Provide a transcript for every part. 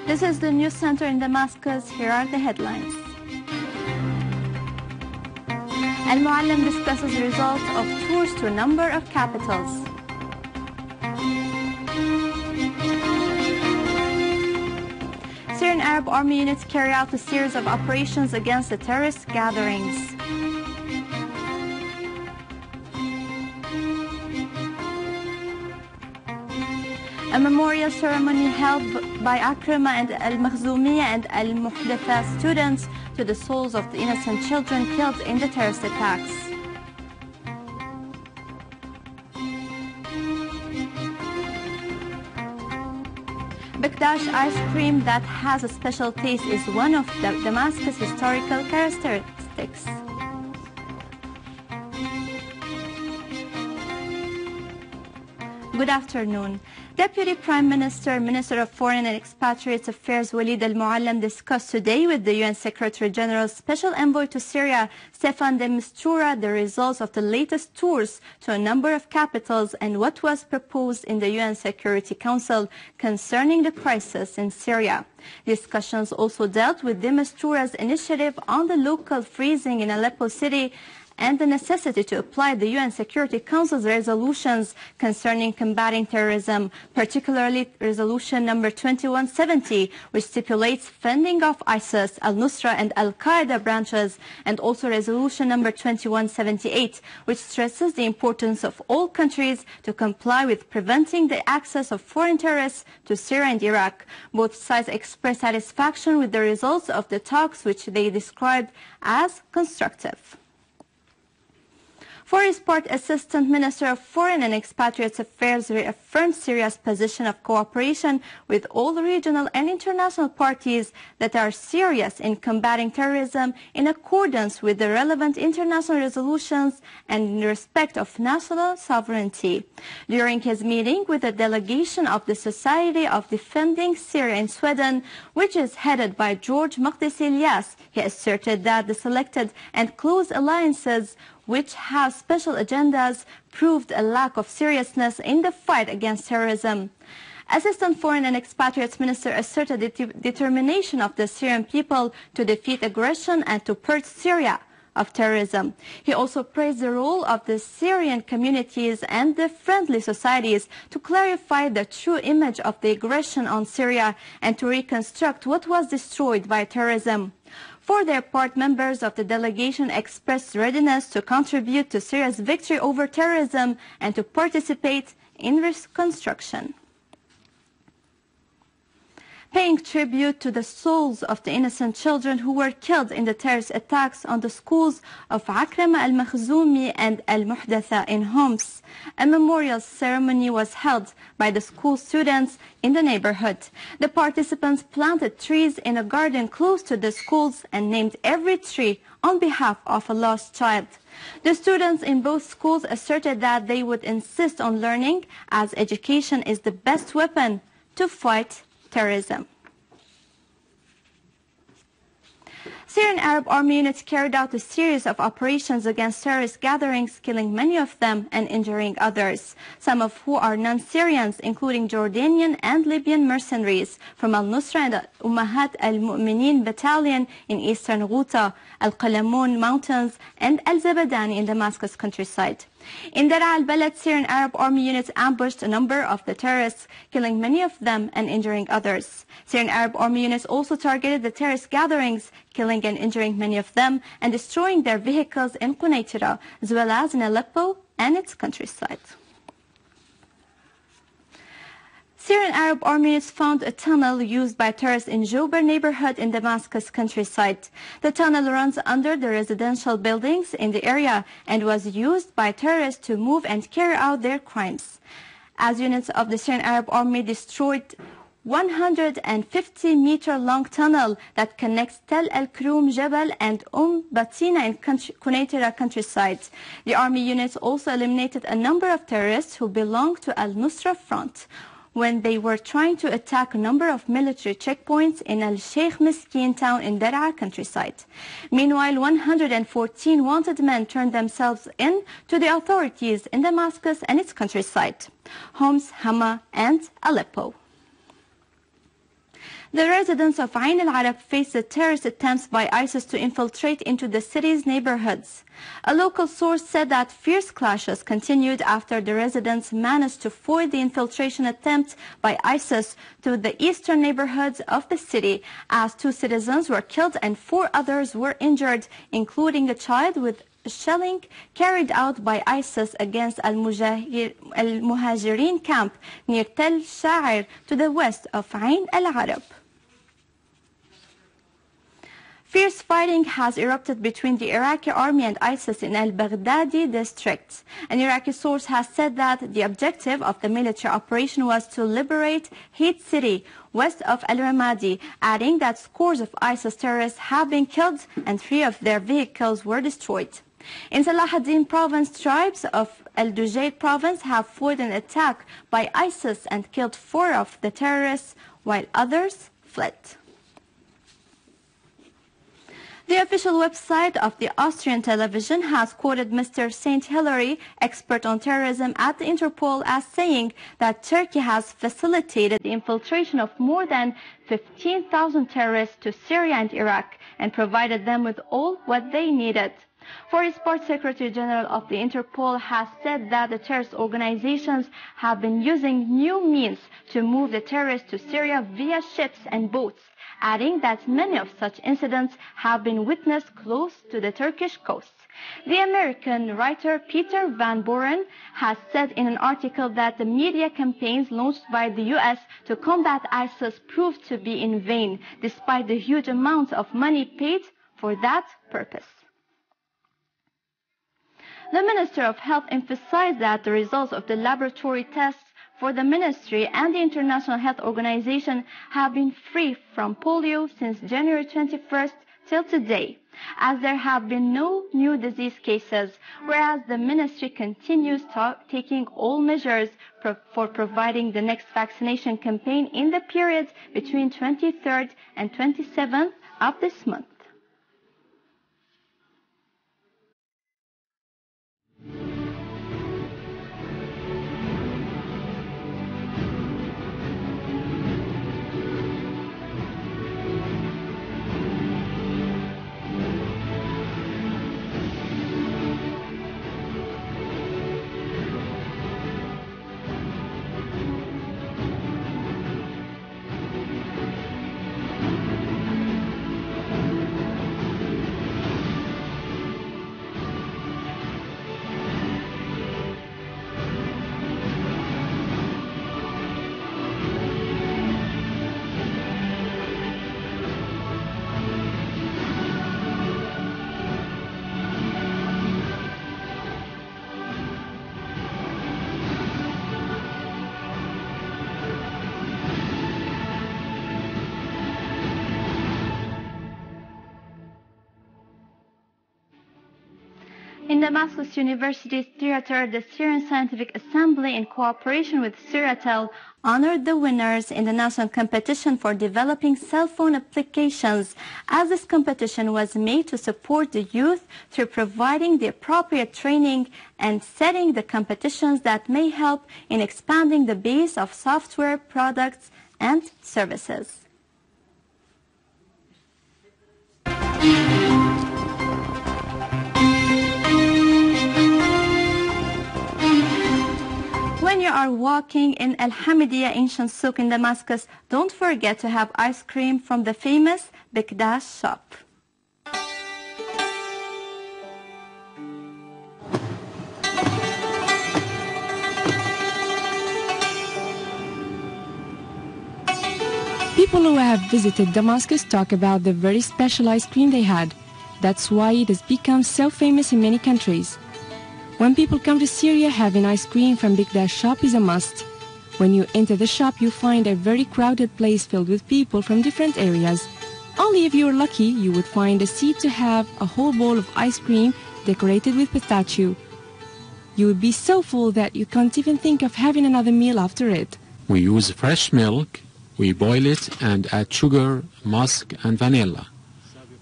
This is the news center in Damascus. Here are the headlines. Al-Muallim discusses results of tours to a number of capitals. Syrian Arab Army units carry out a series of operations against the terrorist gatherings. A memorial ceremony held by Akrama and al-Makhzumiyya and al-Muhdatha students to the souls of the innocent children killed in the terrorist attacks. Bakdash ice cream that has a special taste is one of the Damascus' historical characteristics. Good afternoon. Deputy Prime Minister, Minister of Foreign and Expatriates Affairs Walid al-Muallim discussed today with the UN Secretary General's Special Envoy to Syria, Staffan de Mistura, the results of the latest tours to a number of capitals and what was proposed in the UN Security Council concerning the crisis in Syria. Discussions also dealt with de Mistura's initiative on the local freezing in Aleppo city and the necessity to apply the UN Security Council's resolutions concerning combating terrorism, particularly resolution number 2170, which stipulates funding of ISIS, al-Nusra and al-Qaeda branches, and also resolution number 2178, which stresses the importance of all countries to comply with preventing the access of foreign terrorists to Syria and Iraq. Both sides expressed satisfaction with the results of the talks, which they described as constructive. For his part, Assistant Minister of Foreign and Expatriates Affairs reaffirmed Syria's position of cooperation with all the regional and international parties that are serious in combating terrorism in accordance with the relevant international resolutions and in respect of national sovereignty. During his meeting with a delegation of the Society of Defending Syria in Sweden, which is headed by George Maqdisi Ilyas, he asserted that the selected and close alliances which have special agendas proved a lack of seriousness in the fight against terrorism. Assistant Foreign and Expatriates Minister asserted the determination of the Syrian people to defeat aggression and to purge Syria of terrorism. He also praised the role of the Syrian communities and the friendly societies to clarify the true image of the aggression on Syria and to reconstruct what was destroyed by terrorism. For their part, members of the delegation expressed readiness to contribute to Syria's victory over terrorism and to participate in reconstruction. Paying tribute to the souls of the innocent children who were killed in the terrorist attacks on the schools of Akrama al-Makhzumi and al-Muhdatha in Homs, a memorial ceremony was held by the school students in the neighborhood. The participants planted trees in a garden close to the schools and named every tree on behalf of a lost child. The students in both schools asserted that they would insist on learning, as education is the best weapon to fight terrorism. Syrian Arab Army units carried out a series of operations against terrorist gatherings, killing many of them and injuring others, some of who are non-Syrians, including Jordanian and Libyan mercenaries from al-Nusra and Ummahat al-Mu'minin battalion in eastern Ghouta, al-Qalamun mountains, and al-Zabadani in Damascus countryside. In Dara al-Balad, Syrian Arab Army units ambushed a number of the terrorists, killing many of them and injuring others. Syrian Arab Army units also targeted the terrorist gatherings, killing and injuring many of them and destroying their vehicles in Quneitra, as well as in Aleppo and its countryside. Syrian Arab Army units found a tunnel used by terrorists in Jober neighborhood in Damascus countryside. The tunnel runs under the residential buildings in the area and was used by terrorists to move and carry out their crimes. As units of the Syrian Arab Army destroyed 150-meter-long tunnel that connects Tel al-Krum Jabal and Batina in Quneitra countryside. The army units also eliminated a number of terrorists who belonged to al-Nusra front when they were trying to attack a number of military checkpoints in al-Sheikh Miskin town in Daraa countryside. Meanwhile, 114 wanted men turned themselves in to the authorities in Damascus and its countryside, Homs, Hama, and Aleppo. The residents of Ain al-Arab face the terrorist attempts by ISIS to infiltrate into the city's neighborhoods. A local source said that fierce clashes continued after the residents managed to foil the infiltration attempt by ISIS to the eastern neighborhoods of the city, as 2 citizens were killed and 4 others were injured, including a child, with shelling carried out by ISIS against al-Muhajirin camp near Tel Sha'ir to the west of Ain al-Arab. Fierce fighting has erupted between the Iraqi army and ISIS in al-Baghdadi district. An Iraqi source has said that the objective of the military operation was to liberate Heat City, west of al-Ramadi, adding that scores of ISIS terrorists have been killed and 3 of their vehicles were destroyed. In Salahuddin province, tribes of al-Dujayd province have foiled an attack by ISIS and killed 4 of the terrorists, while others fled. The official website of the Austrian television has quoted Mr. St. Hilary, expert on terrorism at the Interpol, as saying that Turkey has facilitated the infiltration of more than 15,000 terrorists to Syria and Iraq and provided them with all what they needed. For his part, Secretary General of the Interpol has said that the terrorist organizations have been using new means to move the terrorists to Syria via ships and boats, adding that many of such incidents have been witnessed close to the Turkish coast. The American writer Peter Van Boren has said in an article that the media campaigns launched by the U.S. to combat ISIS proved to be in vain, despite the huge amounts of money paid for that purpose. The Minister of Health emphasized that the results of the laboratory tests for the Ministry and the International Health Organization have been free from polio since January 21st till today, as there have been no new disease cases, whereas the Ministry continues taking all measures for providing the next vaccination campaign in the period between 23rd and 27th of this month. In Damascus University's theater, the Syrian Scientific Assembly, in cooperation with Syriatel, honored the winners in the national competition for developing cell phone applications, as this competition was made to support the youth through providing the appropriate training and setting the competitions that may help in expanding the base of software products and services. When you are walking in Al-Hamidiyya ancient souk in Damascus, don't forget to have ice cream from the famous Bekdash shop. People who have visited Damascus talk about the very special ice cream they had. That's why it has become so famous in many countries. When people come to Syria, having ice cream from Bekdash shop is a must. When you enter the shop, you find a very crowded place filled with people from different areas. Only if you are lucky, you would find a seat to have a whole bowl of ice cream decorated with pistachio. You would be so full that you can't even think of having another meal after it. We use fresh milk, we boil it and add sugar, musk and vanilla.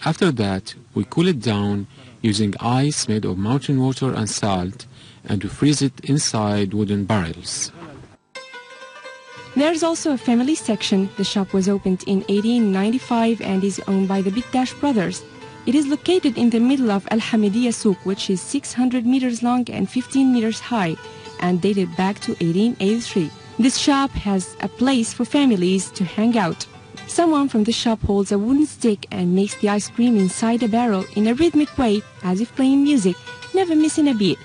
After that, we cool it down using ice made of mountain water and salt, and we freeze it inside wooden barrels. There's also a family section. The shop was opened in 1895 and is owned by the Biddash brothers. It is located in the middle of Al-Hamidiyya Souk, which is 600 meters long and 15 meters high, and dated back to 1883. This shop has a place for families to hang out. Someone from the shop holds a wooden stick and makes the ice cream inside a barrel in a rhythmic way, as if playing music, never missing a beat.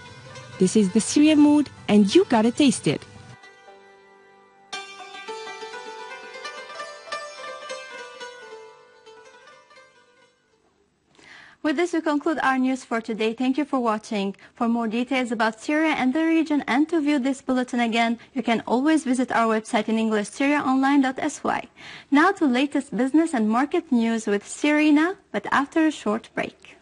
This is the Syrian mood, and you gotta taste it. With this, we conclude our news for today. Thank you for watching. For more details about Syria and the region and to view this bulletin again, you can always visit our website in English, syriaonline.sy. Now to latest business and market news with Sirina, but after a short break.